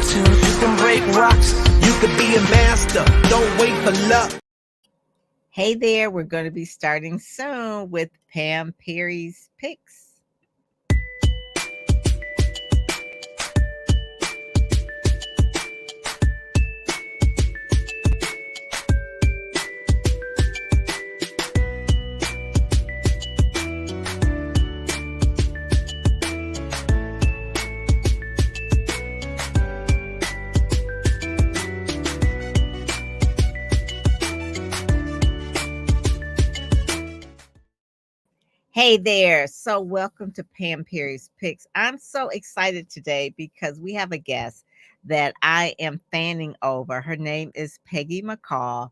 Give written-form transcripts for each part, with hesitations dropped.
mountains, you can break rocks, you can be a master. Don't wait for luck. Hey there, we're going to be starting soon with Pam Perry's Picks. Hey there. So, welcome to Pam Perry's Picks. I'm so excited today because we have a guest that I am fanning over. Her name is Peggy McColl.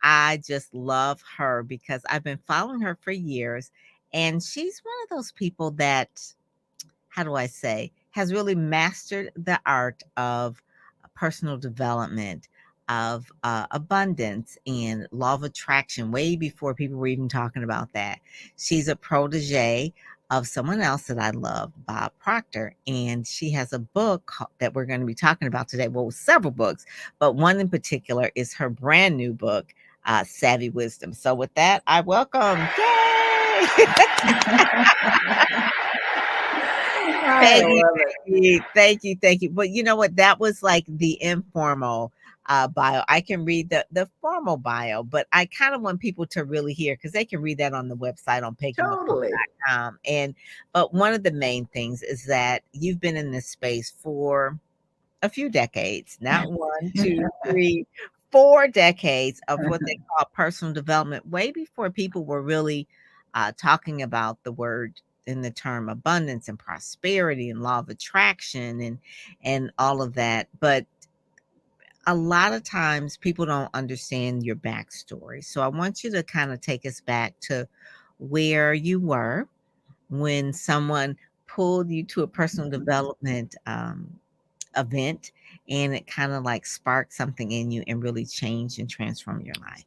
I just love her because I've been following her for years, and she's one of those people that, how do I say, has really mastered the art of personal development, of abundance and law of attraction way before people were even talking about that. She's a protege of someone else that I love, Bob Proctor, and she has a book that we're going to be talking about today. Well, several books, but one in particular is her brand new book, Savvy Wisdom. So with that, I welcome, Peggy, thank you. But you know what? That was like the informal bio. I can read the formal bio, but I kind of want people to really hear because they can read that on the website on PeggyMcColl.com. But one of the main things is that you've been in this space for a few decades, not 1, 2, 3, 4 decades of what they call personal development, way before people were really talking about the word in the term abundance and prosperity and law of attraction and all of that. But a lot of times people don't understand your backstory. So I want you to kind of take us back to where you were when someone pulled you to a personal development event and it kind of like sparked something in you and really changed and transformed your life.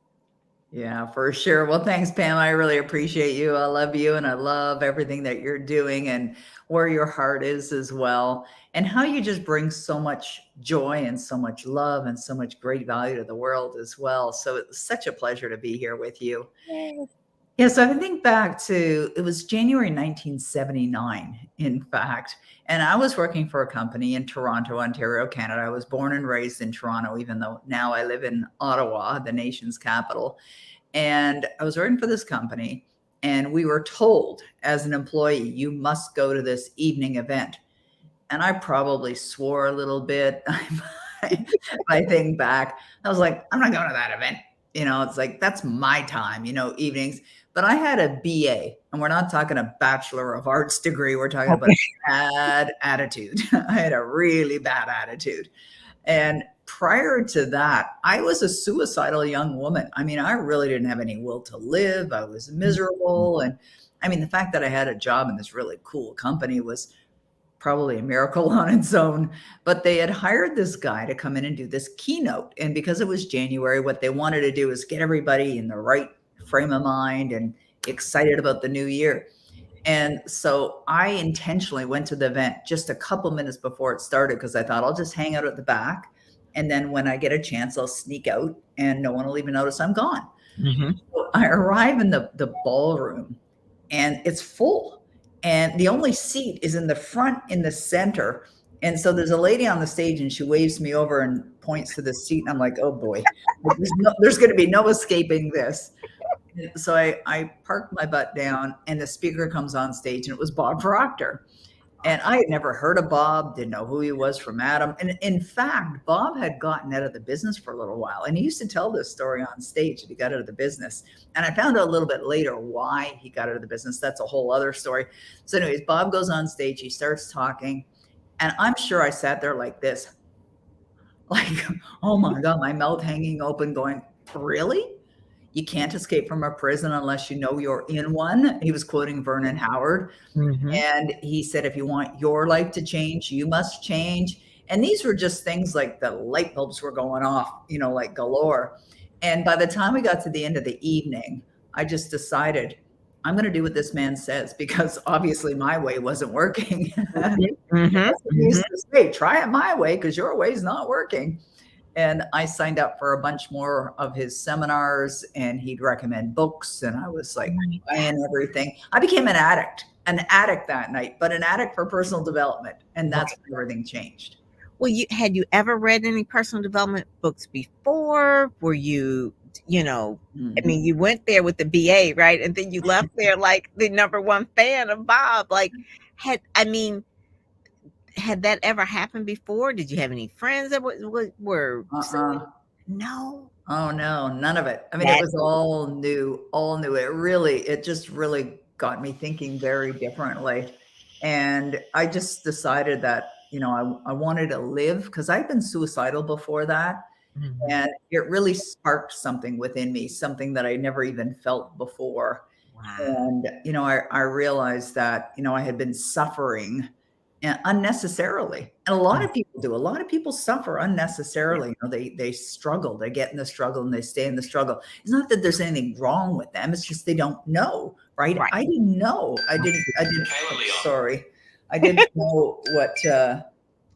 Yeah, for sure. Well, thanks, Pam. I really appreciate you. I love you and I love everything that you're doing and where your heart is as well, and how you just bring so much joy and so much love and so much great value to the world as well. So it's such a pleasure to be here with you. Yay. Yeah, so I think back to, it was January 1979, in fact, and I was working for a company in Toronto, Ontario, Canada. I was born and raised in Toronto, even though now I live in Ottawa, the nation's capital. And I was working for this company, and we were told as an employee, you must go to this evening event. And I probably swore a little bit. I think back, I was like, I'm not going to that event. You know, it's like, that's my time, you know, evenings. But I had a BA, and we're not talking a Bachelor of Arts degree. We're talking about a bad attitude. I had a really bad attitude. And prior to that, I was a suicidal young woman. I mean, I really didn't have any will to live. I was miserable. And I mean, the fact that I had a job in this really cool company was probably a miracle on its own. But they had hired this guy to come in and do this keynote. And because it was January, what they wanted to do is get everybody in the right frame of mind and excited about the new year. And so I intentionally went to the event just a couple minutes before it started because I thought I'll just hang out at the back. And then when I get a chance, I'll sneak out and no one will even notice I'm gone. Mm-hmm. So I arrive in the ballroom and it's full. And the only seat is in the front in the center. And so there's a lady on the stage and she waves me over and points to the seat. And I'm like, oh boy, there's going to be no escaping this. So I parked my butt down and the speaker comes on stage and it was Bob Proctor. And I had never heard of Bob, didn't know who he was from Adam. And in fact, Bob had gotten out of the business for a little while. And he used to tell this story on stage that he got out of the business. And I found out a little bit later why he got out of the business. That's a whole other story. So anyways, Bob goes on stage, he starts talking. And I'm sure I sat there like this, like, oh my God, my mouth hanging open going, really? You can't escape from a prison unless you know you're in one. He was quoting Vernon Howard. Mm-hmm. And he said, if you want your life to change, you must change. And these were just things like the light bulbs were going off, you know, like galore. And by the time we got to the end of the evening, I just decided I'm going to do what this man says, because obviously my way wasn't working. That's what he used to say, try it my way because your way's not working. And I signed up for a bunch more of his seminars, and he'd recommend books. And I was like buying everything. I became an addict that night, but an addict for personal development. And that's when everything changed. Well, had you ever read any personal development books before? Were you, I mean, you went there with the BA, right? And then you left there like the number one fan of Bob. Like, had that ever happened before? Did you have any friends that were no? Oh no, none of it. I mean, it was all new, It just really got me thinking very differently. And I just decided that, I wanted to live, because I'd been suicidal before that. And it really sparked something within me, something that I never even felt before. Wow. And, I realized that, I had been suffering unnecessarily. And a lot of people do. A lot of people suffer unnecessarily. They struggle, they get in the struggle and they stay in the struggle. It's not that there's anything wrong with them. It's just they don't know, right? I didn't know. I didn't know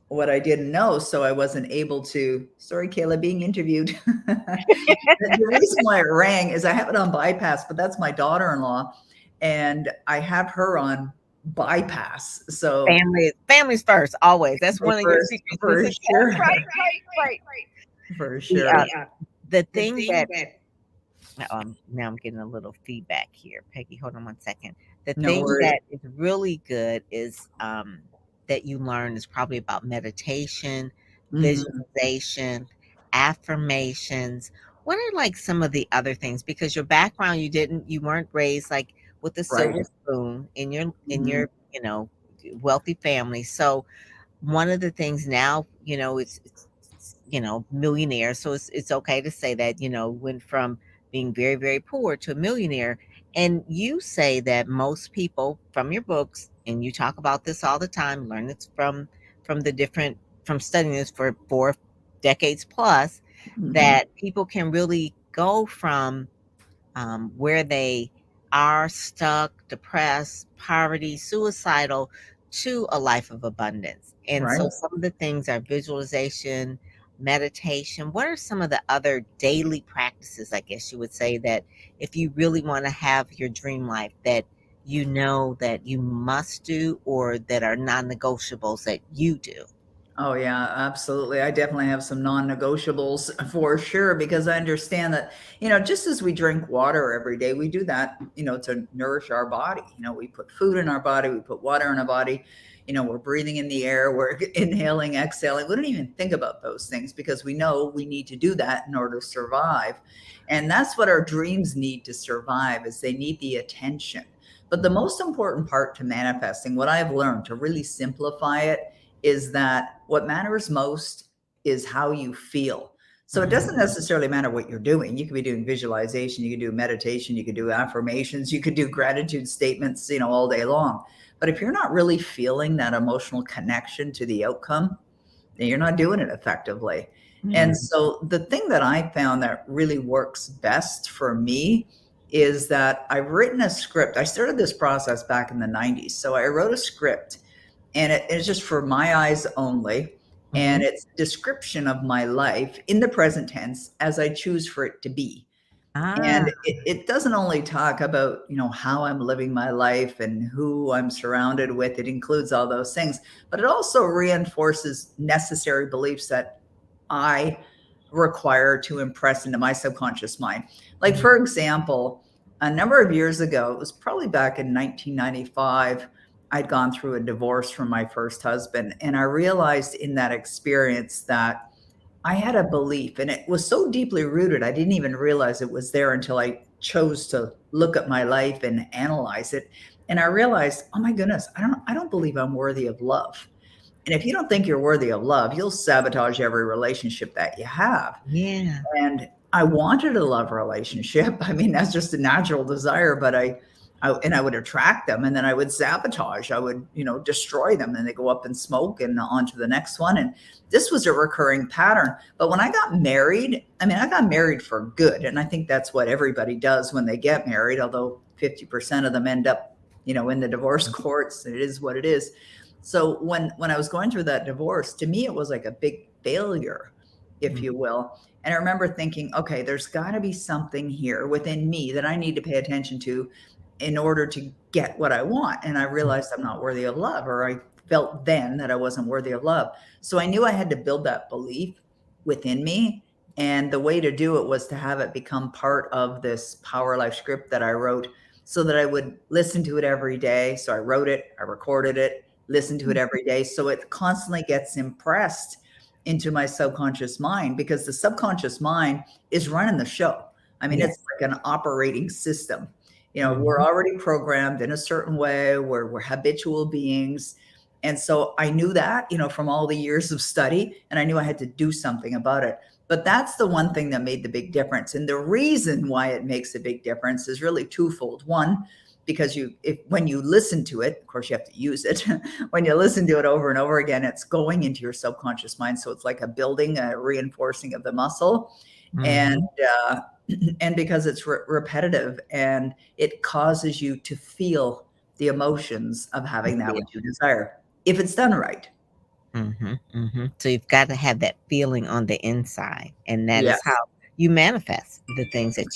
what I didn't know. So I wasn't able to, sorry, Kayla, being interviewed. The reason why it rang is I have it on bypass, but that's my daughter-in-law. And I have her on bypass. So families first, always. That's one of your secrets. For sure. Right. For sure. Yeah. The thing that now I'm getting a little feedback here. Peggy, hold on one second. The thing that is really good is that you learn is probably about meditation, visualization, affirmations. What are like some of the other things? Because your background, you weren't raised like with a silver spoon in your wealthy family. So one of the things now, it's millionaire. So it's okay to say that, went from being very, very poor to a millionaire. And you say that most people from your books, and you talk about this all the time, learn this from studying this for 4 decades plus, that people can really go from where they are stuck, depressed, poverty, suicidal, to a life of abundance. And so some of the things are visualization, meditation. What are some of the other daily practices, I guess you would say, that if you really want to have your dream life, that that you must do, or that are non-negotiables that you do? Oh yeah, absolutely. I definitely have some non-negotiables for sure, because I understand that, just as we drink water every day, we do that, to nourish our body. We put food in our body, we put water in our body, we're breathing in the air, we're inhaling, exhaling. We don't even think about those things because we know we need to do that in order to survive. And that's what our dreams need to survive, is they need the attention. But the most important part to manifesting, what I've learned to really simplify it, is that what matters most is how you feel. So it doesn't necessarily matter what you're doing. You could be doing visualization, you could do meditation, you could do affirmations, you could do gratitude statements, all day long. But if you're not really feeling that emotional connection to the outcome, then you're not doing it effectively. And so the thing that I found that really works best for me is that I've written a script. I started this process back in the 90s. So I wrote a script, and it's just for my eyes only. And it's a description of my life in the present tense as I choose for it to be. And it doesn't only talk about, how I'm living my life and who I'm surrounded with. It includes all those things, but it also reinforces necessary beliefs that I require to impress into my subconscious mind. Like, for example, a number of years ago, it was probably back in 1995, I'd gone through a divorce from my first husband. And I realized in that experience that I had a belief, and it was so deeply rooted, I didn't even realize it was there until I chose to look at my life and analyze it. And I realized, oh my goodness, I don't believe I'm worthy of love. And if you don't think you're worthy of love, you'll sabotage every relationship that you have. And I wanted a love relationship. I mean, that's just a natural desire, but I and I would attract them, and then I would sabotage. I would, destroy them, and they go up in smoke and on to the next one. And this was a recurring pattern. But when I got married, I got married for good. And I think that's what everybody does when they get married, although 50% of them end up, in the divorce courts. It is what it is. So when I was going through that divorce, to me, it was like a big failure, if you will. And I remember thinking, okay, there's got to be something here within me that I need to pay attention to in order to get what I want. And I realized I'm not worthy of love, or I felt then that I wasn't worthy of love. So I knew I had to build that belief within me. And the way to do it was to have it become part of this Power Life script that I wrote, so that I would listen to it every day. So I wrote it, I recorded it, listened to it every day. So it constantly gets impressed into my subconscious mind, because the subconscious mind is running the show. It's like an operating system. We're already programmed in a certain way, where we're habitual beings. And so I knew that, from all the years of study, and I knew I had to do something about it. But that's the one thing that made the big difference. And the reason why it makes a big difference is really twofold. One, because when you listen to it, of course you have to use it. When you listen to it over and over again, it's going into your subconscious mind. So it's like a reinforcing of the muscle. And because it's repetitive, and it causes you to feel the emotions of having that which you desire, if it's done right. So you've got to have that feeling on the inside, and that is how you manifest the things that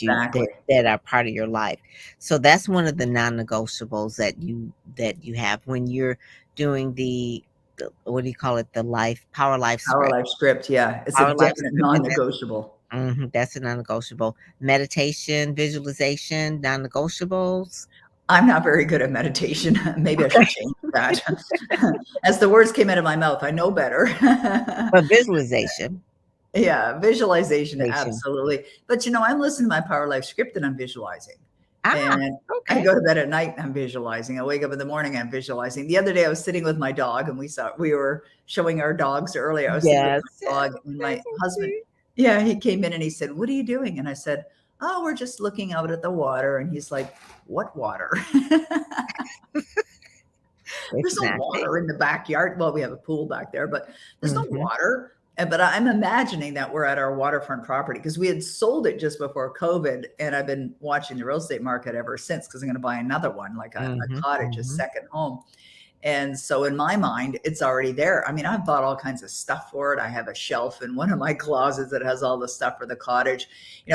that are part of your life. So that's one of the non-negotiables that you have when you're doing the what do you call it? The Power Life script. Yeah, it's a definite non-negotiable. That's a non-negotiable. Meditation, visualization, non-negotiables. I'm not very good at meditation. Maybe I should change that. As the words came out of my mouth, I know better. But visualization. Yeah, visualization, absolutely. But I'm listening to my Power Life script and I'm visualizing. And I go to bed at night and I'm visualizing. I wake up in the morning and I'm visualizing. The other day I was sitting with my dog, and we were showing our dogs earlier. I was sitting with my dog, and my husband, he came in and he said, "What are you doing?" And I said, "Oh, we're just looking out at the water." And he's like, "What water?" There's no water in the backyard. Well, we have a pool back there, but there's no water. But I'm imagining that we're at our waterfront property, because we had sold it just before COVID. And I've been watching the real estate market ever since, because I'm going to buy another one, like a cottage, a second home. And so in my mind, it's already there. I've bought all kinds of stuff for it. I have a shelf in one of my closets that has all the stuff for the cottage.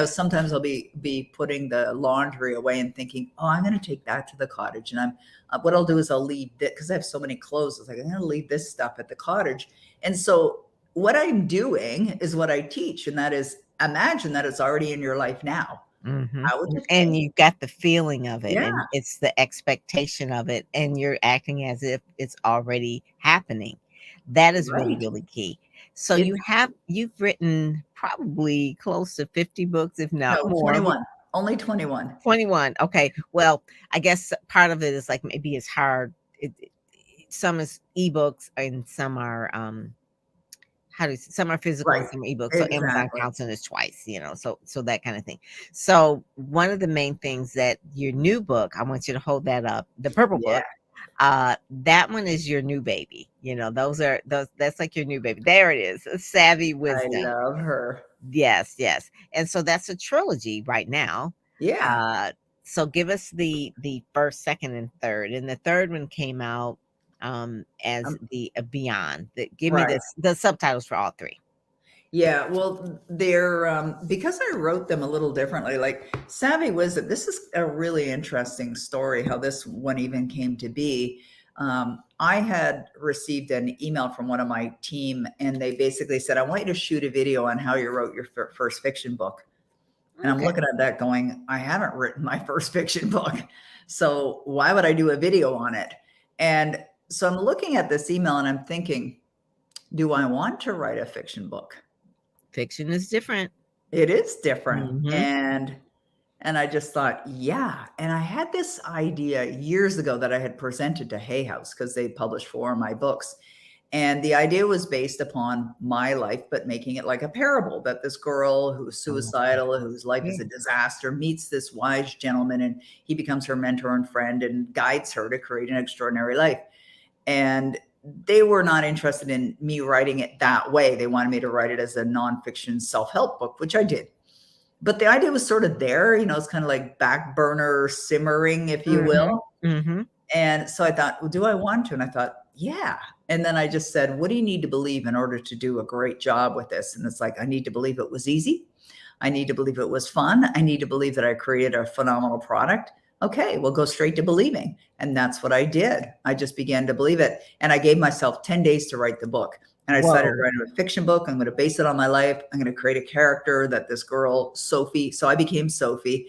Sometimes I'll be putting the laundry away and thinking, oh, I'm going to take that to the cottage. And what I'll do is I'll leave it, because I have so many clothes. It's like, I'm going to leave this stuff at the cottage. And so what I'm doing is what I teach. And that is, imagine that it's already in your life now. And you got the feeling of it, and it's the expectation of it, and you're acting as if it's already happening. That is really, really key. So you've written probably close to 50 books, if not more. 21. Only 21. 21. Okay. Well, I guess part of it is like, maybe it's hard. Some is ebooks and some are some are physical and some ebooks. So Amazon counts it as twice, so that kind of thing. So one of the main things that your new book, I want you to hold that up, the purple book, that one is your new baby. That's like your new baby. There it is. Savvy Wisdom. I love her. Yes. And so that's a trilogy right now. Yeah. So give us the first, second, and third. And the third one came out as the Beyond. Give me the subtitles for all three. Yeah, well, they're because I wrote them a little differently. Like Savvy Wisdom, this is a really interesting story, how this one even came to be. I had received an email from one of my team, and they basically said, "I want you to shoot a video on how you wrote your first fiction book." And I'm looking at that going, I haven't written my first fiction book, so why would I do a video on it? And so I'm looking at this email and I'm thinking, do I want to write a fiction book? Fiction is different. It is different. And I just thought, yeah. And I had this idea years ago that I had presented to Hay House, because they published 4 of my books. And the idea was based upon my life, but making it like a parable, that this girl who's suicidal, whose life is a disaster, meets this wise gentleman, and he becomes her mentor and friend and guides her to create an extraordinary life. And they were not interested in me writing it that way. They wanted me to write it as a nonfiction self-help book, which I did. But the idea was sort of there, it's kind of like back burner simmering, if you will. And so I thought, well, do I want to? And I thought, yeah. And then I just said, what do you need to believe in order to do a great job with this? And it's like, I need to believe it was easy. I need to believe it was fun. I need to believe that I created a phenomenal product. Okay, we'll go straight to believing. And that's what I did. I just began to believe it. And I gave myself 10 days to write the book. And I decided to write a fiction book. I'm going to base it on my life. I'm going to create a character that this girl, Sophie. So I became Sophie.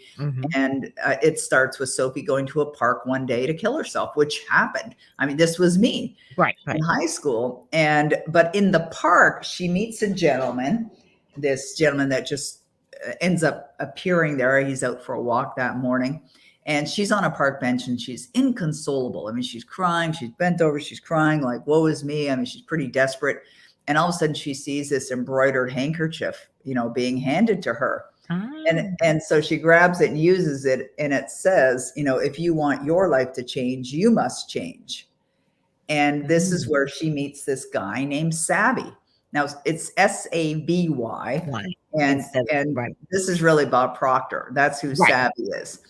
And it starts with Sophie going to a park one day to kill herself, which happened. I mean, this was me in high school. But in the park, she meets a gentleman, this gentleman that just ends up appearing there. He's out for a walk that morning. And she's on a park bench and she's inconsolable. I mean, she's crying, she's bent over, she's crying like, woe is me. I mean, she's pretty desperate. And all of a sudden she sees this embroidered handkerchief, being handed to her. And so she grabs it and uses it. And it says, if you want your life to change, you must change. And this is where she meets this guy named Savvy. Now it's Savvy. And this is really Bob Proctor. That's who Savvy is.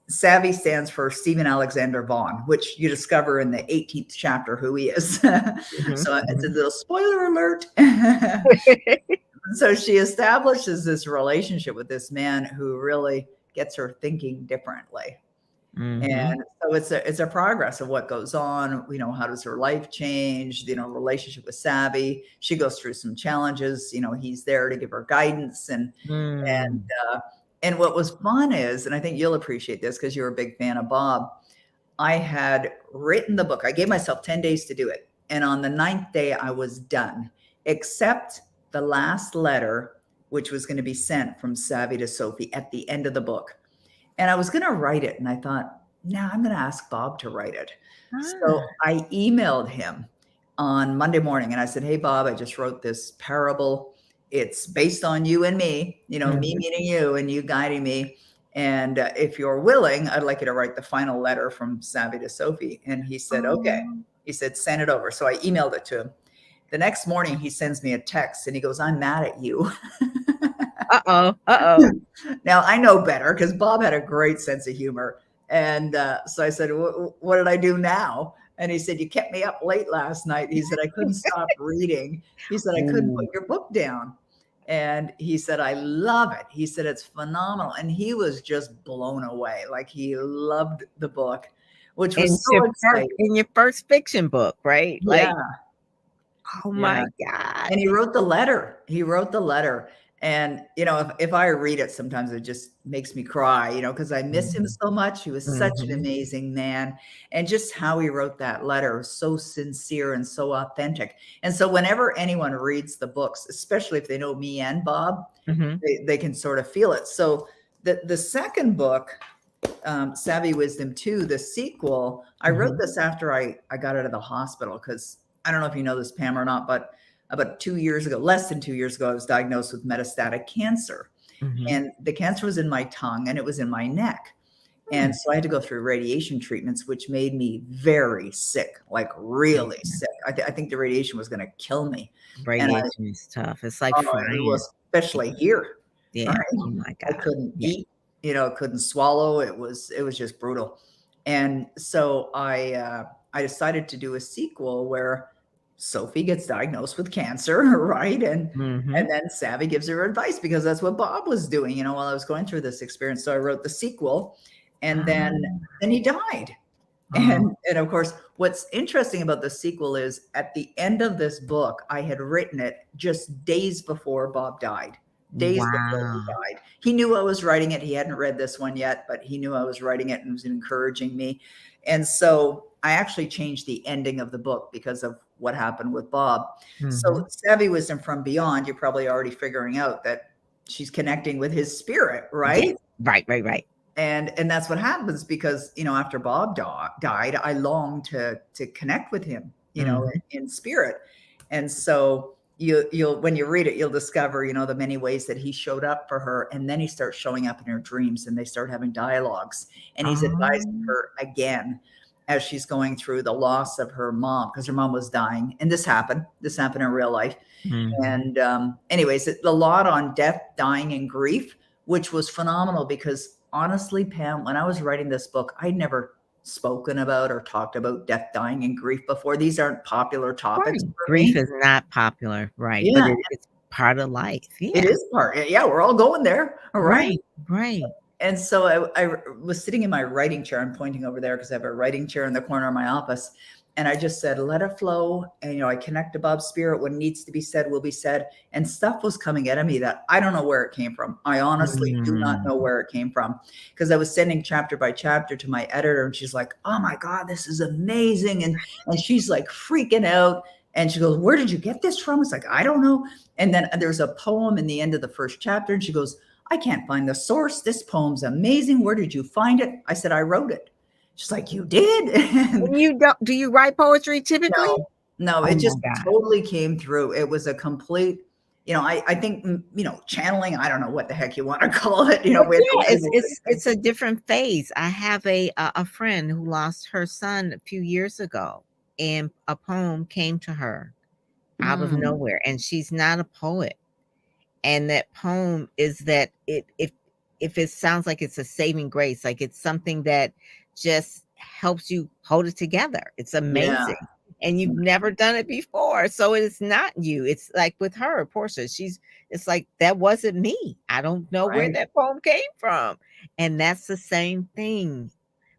Savvy stands for Stephen Alexander Vaughan, which you discover in the 18th chapter who he is. So it's a little spoiler alert. So she establishes this relationship with this man who really gets her thinking differently. And so it's a progress of what goes on. How does her life change? Relationship with Savvy. She goes through some challenges. He's there to give her guidance. And what was fun is, and I think you'll appreciate this because you're a big fan of Bob, I had written the book. I gave myself 10 days to do it. And on the 9th day, I was done, except the last letter, which was going to be sent from Savvy to Sophie at the end of the book. And I was going to write it. And I thought, no, I'm going to ask Bob to write it. So I emailed him on Monday morning and I said, hey, Bob, I just wrote this parable. It's based on you and me, me meeting you and you guiding me. And if you're willing, I'd like you to write the final letter from Savvy to Sophie. And he said, okay. He said, send it over. So I emailed it to him. The next morning, he sends me a text and he goes, I'm mad at you. Uh-oh. Now, I know better because Bob had a great sense of humor. And so I said, what did I do now? And he said, you kept me up late last night. He said, I couldn't stop reading. He said, I couldn't put your book down. And he said, I love it. He said, it's phenomenal. And he was just blown away. Like he loved the book, which was so exciting. In your first fiction book, right? Yeah. Oh my God. And he wrote the letter. And, if I read it, sometimes it just makes me cry, because I miss him so much. He was such an amazing man. And just how he wrote that letter was so sincere and so authentic. And so whenever anyone reads the books, especially if they know me and Bob, they can sort of feel it. So the second book, Savvy Wisdom 2, the sequel, I wrote this after I got out of the hospital because I don't know if you know this, Pam, or not, but about 2 years ago, less than 2 years ago, I was diagnosed with metastatic cancer. And the cancer was in my tongue and it was in my neck. And so I had to go through radiation treatments, which made me very sick, like really sick. I think the radiation was going to kill me. Radiation is tough. It's like fire. Especially here. Yeah. Right? Oh my God. I couldn't eat, couldn't swallow. It was just brutal. And so I decided to do a sequel where Sophie gets diagnosed with cancer, right? And then Savvy gives her advice because that's what Bob was doing, while I was going through this experience. So I wrote the sequel, and then he died. And of course, what's interesting about the sequel is at the end of this book, I had written it just days before Bob died. Days before he died. He knew I was writing it. He hadn't read this one yet, but he knew I was writing it and was encouraging me. And so I actually changed the ending of the book because of what happened with Bob. So Savvy Wisdom from Beyond, you're probably already figuring out that she's connecting with his spirit, right? Right. And that's what happens because, after Bob died, I longed to connect with him you know, in spirit. And so you'll when you read it, you'll discover, you know, the many ways that he showed up for her. And then he starts showing up in her dreams and they start having dialogues. And he's advising her again as she's going through the loss of her mom, because her mom was dying. And this happened in real life. And anyways, a lot on death, dying, and grief, which was phenomenal because honestly, Pam, when I was writing this book, I'd never spoken about or talked about death, dying, and grief before. These aren't popular topics. Grief is not popular, right? Yeah. But it's part of life. Yeah. It is part. Yeah, we're all going there. Right. And so I was sitting in my writing chair. I'm pointing over there because I have a writing chair in the corner of my office. And I just said, let it flow. And, you know, I connect above spirit. What needs to be said will be said. And stuff was coming at me that I don't know where it came from. I honestly do not know where it came from, because I was sending chapter by chapter to my editor. And she's like, oh my God, this is amazing. And she's like freaking out. And she goes, where did you get this from? It's like, I don't know. And then there's a poem in the end of the first chapter. And she goes, I can't find the source. This poem's amazing. Where did you find it? I said, I wrote it. She's like, you did? And you don't, do you write poetry typically? No, it just totally came through. It was a complete, you know, I think, you know, channeling, I don't know what the heck you want to call it. You know, it's a different phase. I have a friend who lost her son a few years ago, and a poem came to her out of nowhere, and she's not a poet. And that poem is that if it sounds like it's a saving grace, like it's something that just helps you hold it together. It's amazing. And you've never done it before. So it's not you. It's like with her, Portia, it's like, that wasn't me. I don't know where that poem came from. And that's the same thing.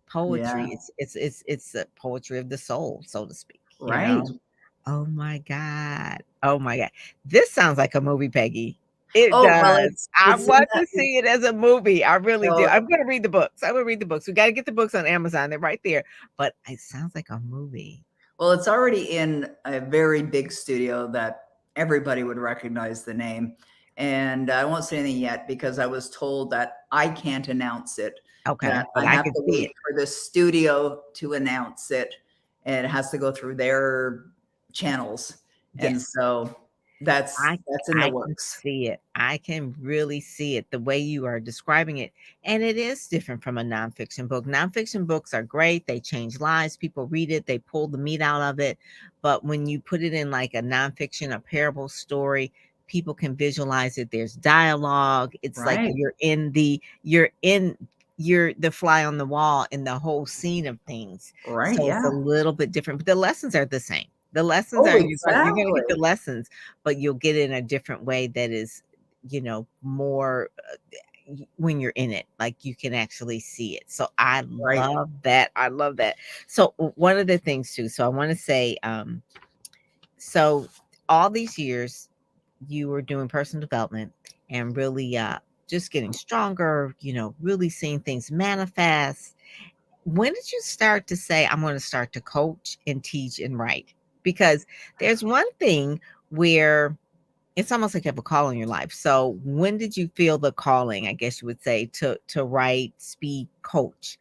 Poetry. It's a poetry of the soul, so to speak. Right. You know? Oh my God. Oh my God. This sounds like a movie, Peggy. It does. Well, I want to see it as a movie. I really do. I'm going to read the books. We got to get the books on Amazon. They're right there. But it sounds like a movie. Well, it's already in a very big studio that everybody would recognize the name. And I won't say anything yet because I was told that I can't announce it. Okay. That I have to wait for the studio to announce it. And it has to go through their channels. Yes. And so that's in the works. I can really see it the way you are describing it. And it is different from a nonfiction book. Nonfiction books are great. They change lives. People read it. They pull the meat out of it. But when you put it in like a nonfiction, a parable story, people can visualize it. There's dialogue. It's like you're the fly on the wall in the whole scene of things. Right. So it's a little bit different, but the lessons are the same. The lessons are, you're going to get the lessons, but you'll get it in a different way that is, you know, more when you're in it, like you can actually see it. So I love that. I love that. So one of the things too, so I want to say, so all these years you were doing personal development and really just getting stronger, you know, really seeing things manifest. When did you start to say, I'm going to start to coach and teach and write? Because there's one thing where it's almost like you have a call in your life. So when did you feel the calling, I guess you would say, to write, speak, coach?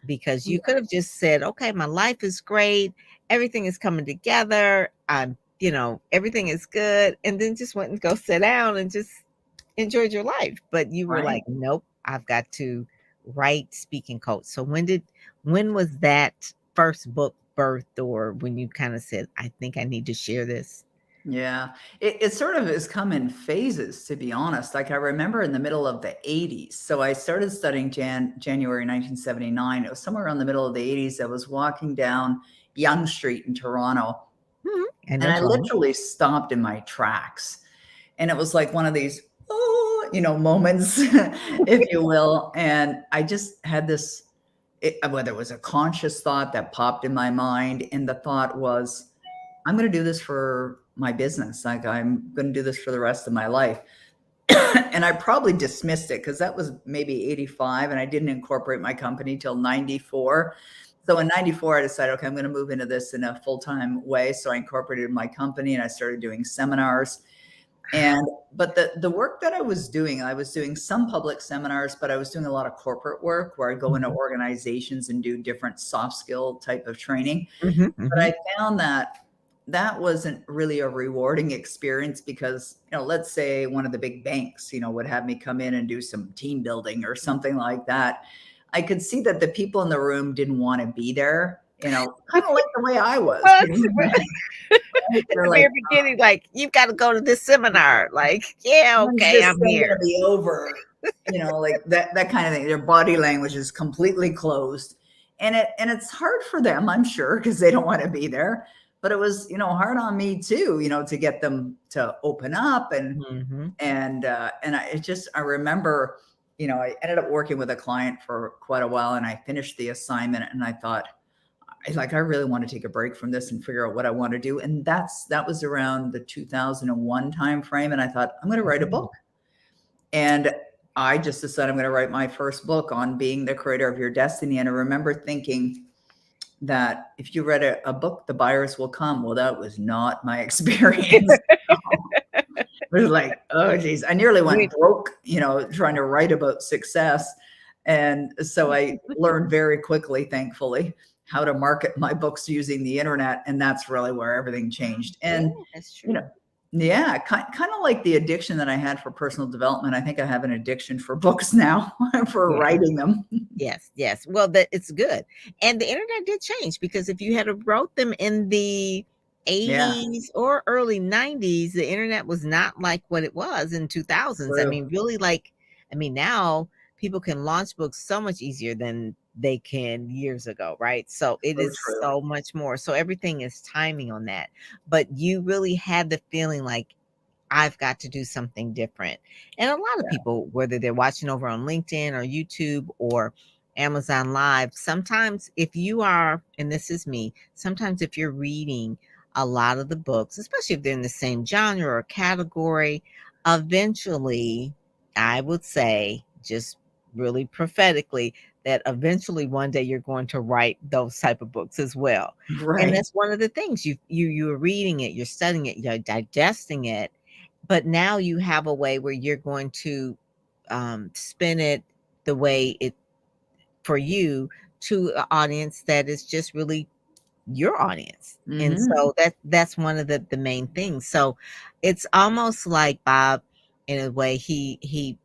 Because you could have just said, okay, my life is great. Everything is coming together. I'm, you know, everything is good. And then just went and go sit down and just enjoyed your life. But you were like, nope, I've got to write, speak, and coach. So when was that first book birthed, or when you kind of said, I think I need to share this? Yeah, it sort of has come in phases, to be honest. Like I remember in the middle of the 80s. So I started studying January 1979. It was somewhere around the middle of the 80s. I was walking down Yonge Street in Toronto. And I literally stopped in my tracks. And it was like one of these, you know, moments, if you will. And I just had this, whether it was a conscious thought that popped in my mind, and the thought was, I'm going to do this for my business. Like I'm going to do this for the rest of my life. And I probably dismissed it because that was maybe 85 and I didn't incorporate my company till 94. So in 94, I decided, okay, I'm going to move into this in a full-time way. So I incorporated my company and I started doing seminars. But the work that I was doing some public seminars, but I was doing a lot of corporate work where I go into organizations and do different soft skill type of training. But I found that that wasn't really a rewarding experience because, let's say one of the big banks, would have me come in and do some team building or something like that. I could see that the people in the room didn't want to be there, kind of like the way I was. Well, at They're the like, very beginning, like, you've got to go to this seminar. Like, yeah, when's okay, this I'm thing here. gonna be over? Like that kind of thing. Their body language is completely closed. And it's hard for them, I'm sure, because they don't want to be there. But it was, hard on me too, to get them to open up and I remember, I ended up working with a client for quite a while and I finished the assignment and I thought, I really want to take a break from this and figure out what I want to do. And that was around the 2001 time frame. And I thought, I'm going to write a book. And I just decided I'm going to write my first book on being the creator of your destiny. And I remember thinking that if you read a book, the buyers will come. Well, that was not my experience. It was like, oh, geez, I nearly went broke, trying to write about success. And so I learned very quickly, thankfully, how to market my books using the internet. And that's really where everything changed. And, that's true. Yeah, kind of like the addiction that I had for personal development. I think I have an addiction for books now for writing them. Yes. Well, it's good. And the internet did change because if you had wrote them in the 80s or early 90s, the internet was not like what it was in 2000s. True. I mean, really, now people can launch books so much easier than they can years ago, right? So it is so much more. So everything is timing on that. But you really had the feeling like, I've got to do something different. And a lot of people, whether they're watching over on LinkedIn or YouTube or Amazon Live, sometimes if you are, and this is me, sometimes if you're reading a lot of the books, especially if they're in the same genre or category, eventually, I would say, just really prophetically, that eventually one day you're going to write those type of books as well. Right. And that's one of the things you're reading it, you're studying it, you're digesting it, but now you have a way where you're going to spin it the way it for you to an audience that is just really your audience. And so that's one of the main things. So it's almost like Bob, in a way, he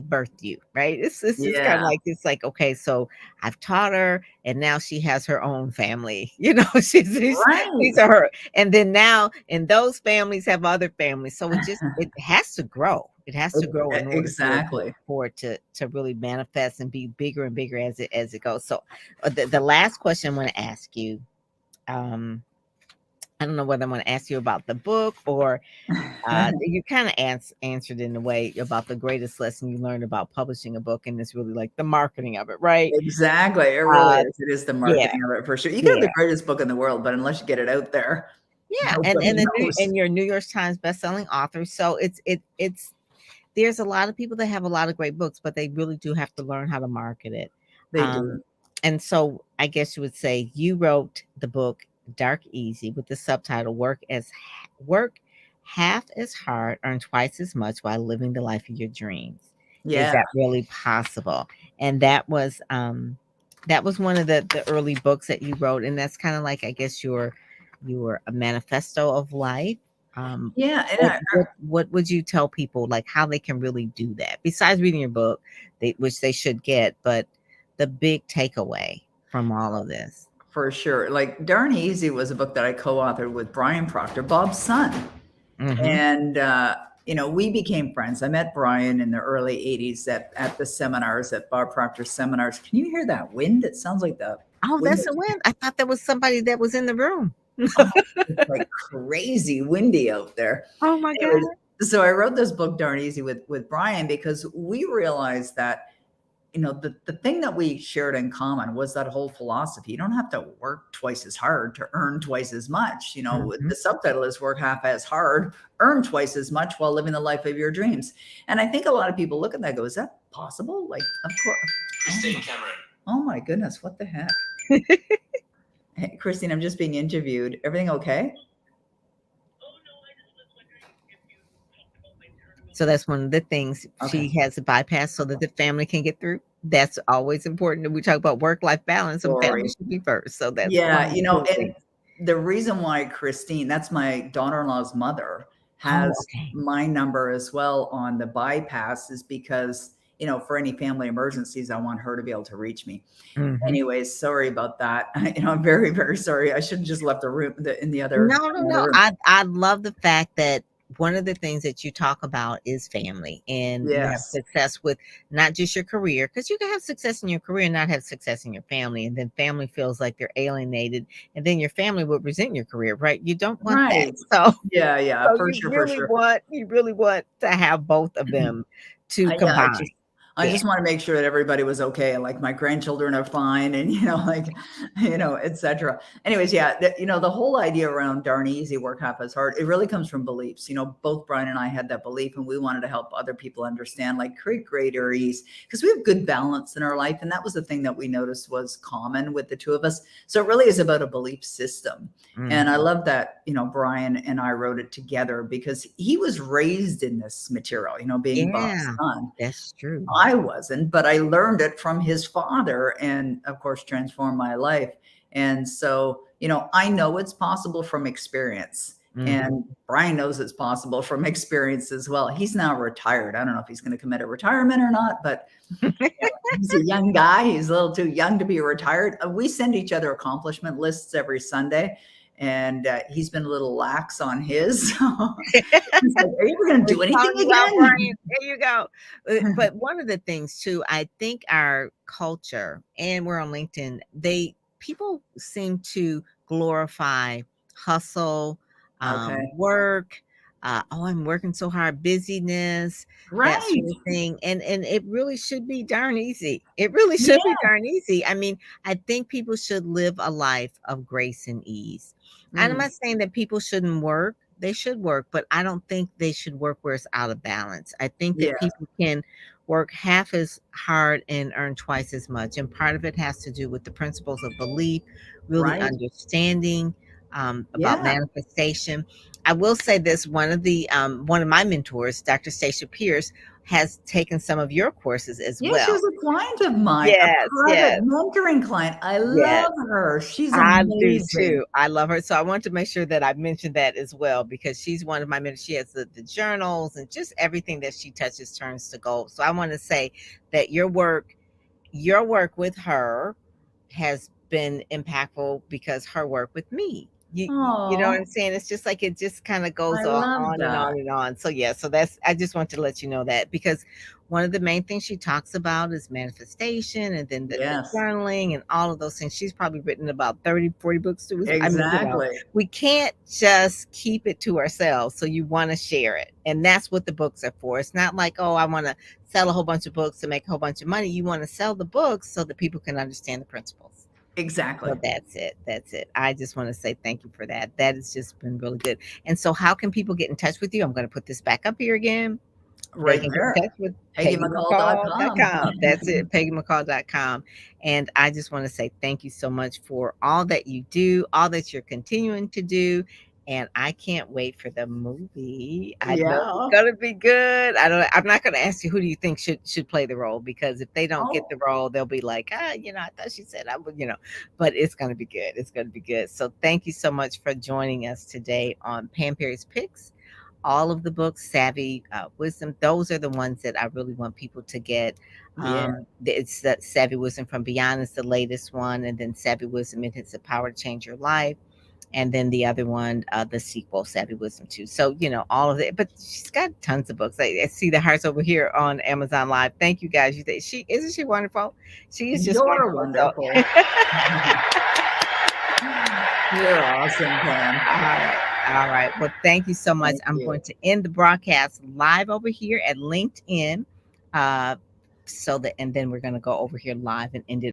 birthed you, right? It's just kind of like, okay, so I've taught her and now she has her own family, these are her. And then now, and those families have other families. So it has to grow. It has to grow in order for it to really manifest and be bigger and bigger as it goes. So the last question I'm going to ask you, I don't know whether I'm going to ask you about the book or you kind of answered in a way about the greatest lesson you learned about publishing a book, and it's really like the marketing of it, right? Exactly. It really is. It is the marketing of it for sure. You can have the greatest book in the world, but unless you get it out there. Yeah. And you're a New York Times bestselling author. So it's there's a lot of people that have a lot of great books, but they really do have to learn how to market it. They do. And so I guess you would say you wrote the book Dark Easy with the subtitle Work Half as Hard, Earn Twice as Much While Living the Life of Your Dreams. Yeah. Is that really possible? And that was one of the early books that you wrote. And that's kind of like, I guess you were a manifesto of life. What would you tell people, like how they can really do that besides reading your book, which they should get, but the big takeaway from all of this? For sure. Like Darn Easy was a book that I co-authored with Brian Proctor, Bob's son. And, we became friends. I met Brian in the early 80s at the seminars, at Bob Proctor's seminars. Can you hear that wind? It sounds like the wind. That's a wind. I thought there was somebody that was in the room. It's like crazy windy out there. Oh my God. So I wrote this book, Darn Easy, with Brian, because we realized that the thing that we shared in common was that whole philosophy. You don't have to work twice as hard to earn twice as much. The subtitle is Work Half as Hard, Earn Twice as Much While Living the Life of Your Dreams. And I think a lot of people look at that and go, is that possible? Like, of course. Christine Cameron. Oh my goodness, what the heck? Hey, Christine, I'm just being interviewed. Everything okay? So that's one of the things. She has a bypass so that the family can get through. That's always important. We talk about work-life balance, so family should be first. So that's the reason why Christine, that's my daughter-in-law's mother, has my number as well on the bypass is because, you know, for any family emergencies, I want her to be able to reach me. Anyways, sorry about that. You know, I'm very, very sorry. I should have just left the room in the other. No. I love the fact that one of the things that you talk about is family, and you have success with not just your career, because you can have success in your career and not have success in your family, and then family feels like they're alienated, and then your family would resent your career, right? You don't want that. So yeah, so for you sure. really want to have both of them to combine. I just want to make sure that everybody was okay. Like my grandchildren are fine and, you know, like, you know, et cetera. Anyways, you know, the whole idea around darn easy, work half as hard, it really comes from beliefs. You know, both Brian and I had that belief and we wanted to help other people understand, like create greater ease because we have good balance in our life. And that was the thing that we noticed was common with the two of us. So it really is about a belief system. And I love that, you know, Brian and I wrote it together because he was raised in this material, you know, being Bob's son. That's true. I wasn't, but I learned it from his father and of course transformed my life. And so, you know, I know it's possible from experience and Brian knows it's possible from experience as well. He's now retired. I don't know if he's going to commit a retirement or not, but you know, he's a young guy. He's a little too young to be retired. We send each other accomplishment lists every Sunday. And he's been a little lax on his. So like, are you going to do anything again? Brian, there you go. But one of the things too, I think our culture, and we're on LinkedIn, people seem to glorify hustle, work. I'm working so hard, busyness, that sort of thing. And it really should be darn easy. It really should be darn easy. I mean, I think people should live a life of grace and ease. And I'm not saying that people shouldn't work. They should work, but I don't think they should work where it's out of balance. I think that people can work half as hard and earn twice as much. And part of it has to do with the principles of belief, really understanding about manifestation. I will say this, one of my mentors, Dr. Stacia Pierce, has taken some of your courses as well. She was a client of mine, a private mentoring client. I love her. She's amazing. I do too. I love her. So I want to make sure that I mentioned that as well, because she's one of my mentors. She has the journals and just everything that she touches turns to gold. So I want to say that your work with her has been impactful because her work with me. You know what I'm saying? It's just like, it just kind of goes on and on and on. So I just want to let you know that, because one of the main things she talks about is manifestation, and then the journaling and all of those things. She's probably written about 30, 40 books too. Exactly. I mean, you know, we can't just keep it to ourselves. So you want to share it. And that's what the books are for. It's not like, I want to sell a whole bunch of books to make a whole bunch of money. You want to sell the books so that people can understand the principles. Exactly. So that's it. I just want to say thank you for that. That has just been really good. And so how can people get in touch with you? I'm going to put this back up here again. Right there. Get in touch with PeggyMcColl.com. That's it, PeggyMcColl.com. And I just want to say thank you so much for all that you do, all that you're continuing to do. And I can't wait for the movie. I know it's gonna be good. I'm not gonna ask you who do you think should play the role, because if they don't get the role, they'll be like, you know, I thought she said I would, you know. But it's gonna be good. It's gonna be good. So thank you so much for joining us today on Pam Perry's Picks. All of the books, Savvy Wisdom, those are the ones that I really want people to get. It's that Savvy Wisdom from Beyond is the latest one, and then Savvy Wisdom, It Has the Power to Change Your Life. And then the other one, the sequel, Savvy Wisdom 2. So, you know, all of it. But she's got tons of books. I see the hearts over here on Amazon Live. Thank you, guys. Isn't she wonderful? She is just wonderful. You're awesome, Pam. All right. Well, thank you so much. I'm going to end the broadcast live over here at LinkedIn. And then we're going to go over here live and end it